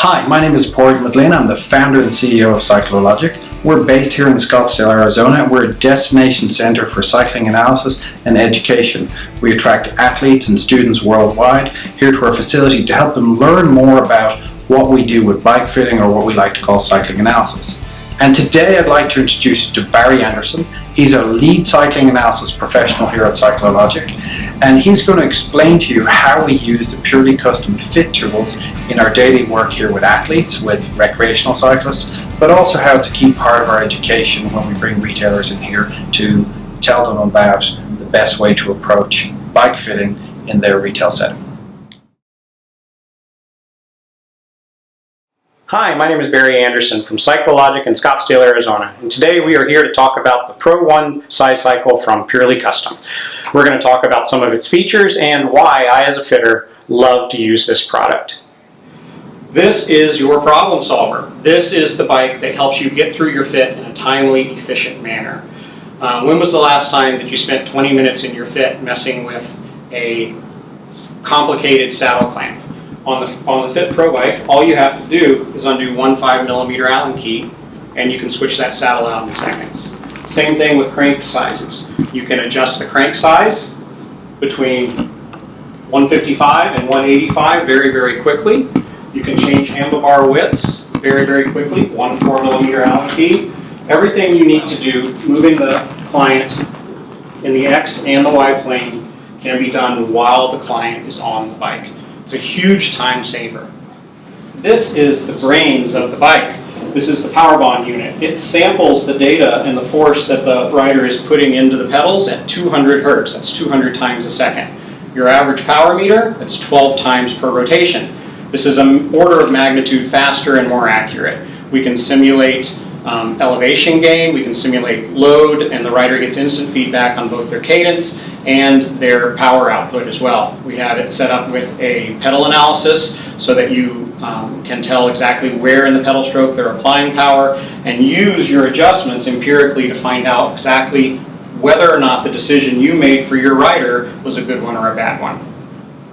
Hi, my name is Padraig McLean. I'm the founder and CEO of Cyclologic. We're based here in Scottsdale, Arizona. We're a destination center for cycling analysis and education. We attract athletes and students worldwide here to our facility to help them learn more about what we do with bike fitting, or what we like to call cycling analysis. And today I'd like to introduce you to Barry Anderson. He's our lead cycling analysis professional here at Cyclologic, and he's going to explain to you how we use the purely custom fit tools in our daily work here with athletes, with recreational cyclists, but also how it's a key part of our education when we bring retailers in here to tell them about the best way to approach bike fitting in their retail setting. Hi, my name is Barry Anderson from Cyclologic in Scottsdale, Arizona, and today we are here to talk about the Pro 1 size cycle from Purely Custom. We're going to talk about some of its features and why I, as a fitter, love to use this product. This is your problem solver. This is the bike that helps you get through your fit in a timely, efficient manner. When was the last time that you spent 20 minutes in your fit messing with a complicated saddle clamp? On the Fit Pro bike, all you have to do is undo one 5mm Allen key, and you can switch that saddle out in seconds. Same thing with crank sizes. You can adjust the crank size between 155 and 185 very, very quickly. You can change handlebar widths very, very quickly. One 4mm Allen key. Everything you need to do moving the client in the X and the Y plane can be done while the client is on the bike. It's a huge time saver. This is the brains of the bike. This is the power bond unit. It samples the data and the force that the rider is putting into the pedals at 200 hertz. That's 200 times a second. Your average power meter, that's 12 times per rotation. This is an order of magnitude faster and more accurate. We can simulate elevation gain, we can simulate load, and the rider gets instant feedback on both their cadence and their power output as well. We have it set up with a pedal analysis so that you can tell exactly where in the pedal stroke they're applying power, and use your adjustments empirically to find out exactly whether or not the decision you made for your rider was a good one or a bad one.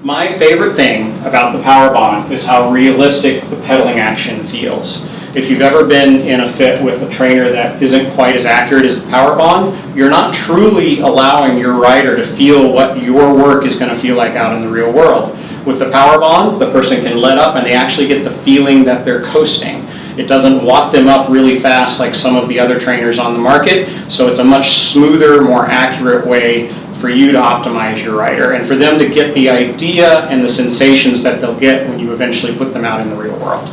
My favorite thing about the power bond is how realistic the pedaling action feels. If you've ever been in a fit with a trainer that isn't quite as accurate as the power bond, you're not truly allowing your rider to feel what your work is going to feel like out in the real world. With the power bond, the person can let up and they actually get the feeling that they're coasting. It doesn't watt them up really fast like some of the other trainers on the market, so it's a much smoother, more accurate way for you to optimize your rider and for them to get the idea and the sensations that they'll get when you eventually put them out in the real world.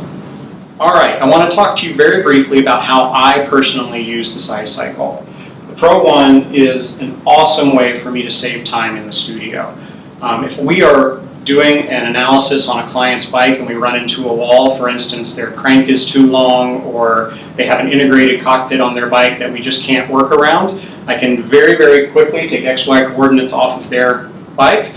Alright, I want to talk to you very briefly about how I personally use the size cycle. The Pro 1 is an awesome way for me to save time in the studio. If we are doing an analysis on a client's bike and we run into a wall, for instance, their crank is too long or they have an integrated cockpit on their bike that we just can't work around, I can very, very quickly take XY coordinates off of their bike,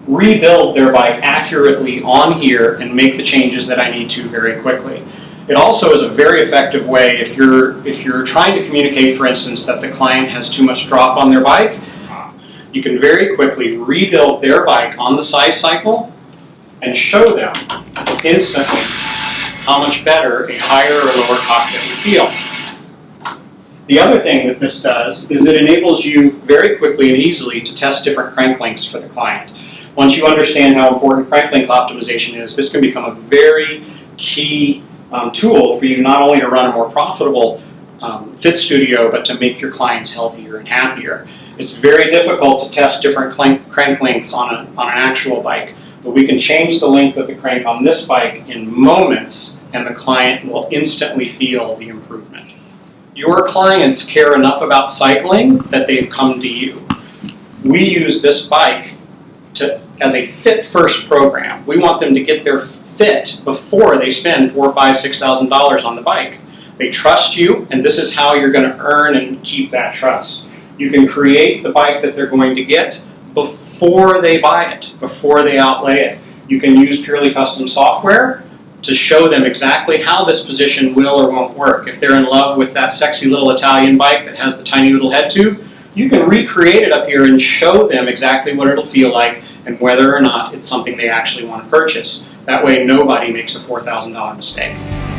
rebuild their bike accurately on here, and make the changes that I need to very quickly. It also is a very effective way if you're trying to communicate, for instance, that the client has too much drop on their bike. You can very quickly rebuild their bike on the size cycle and show them instantly how much better a higher or lower cockpit would feel. The other thing that this does is it enables you very quickly and easily to test different crank lengths for the client. Once you understand how important crank length optimization is, this can become a very key tool for you not only to run a more profitable fit studio, but to make your clients healthier and happier. It's very difficult to test different crank lengths on an actual bike, but we can change the length of the crank on this bike in moments, and the client will instantly feel the improvement. Your clients care enough about cycling that they've come to you. We use this bike as a fit-first program. We want them to get their fit before they spend $4,000, $5,000, $6,000 on the bike. They trust you, and this is how you're going to earn and keep that trust. You can create the bike that they're going to get before they buy it, before they outlay it. You can use Purely Custom software to show them exactly how this position will or won't work. If they're in love with that sexy little Italian bike that has the tiny little head tube, you can recreate it up here and show them exactly what it'll feel like and whether or not it's something they actually want to purchase. That way nobody makes a $4,000 mistake.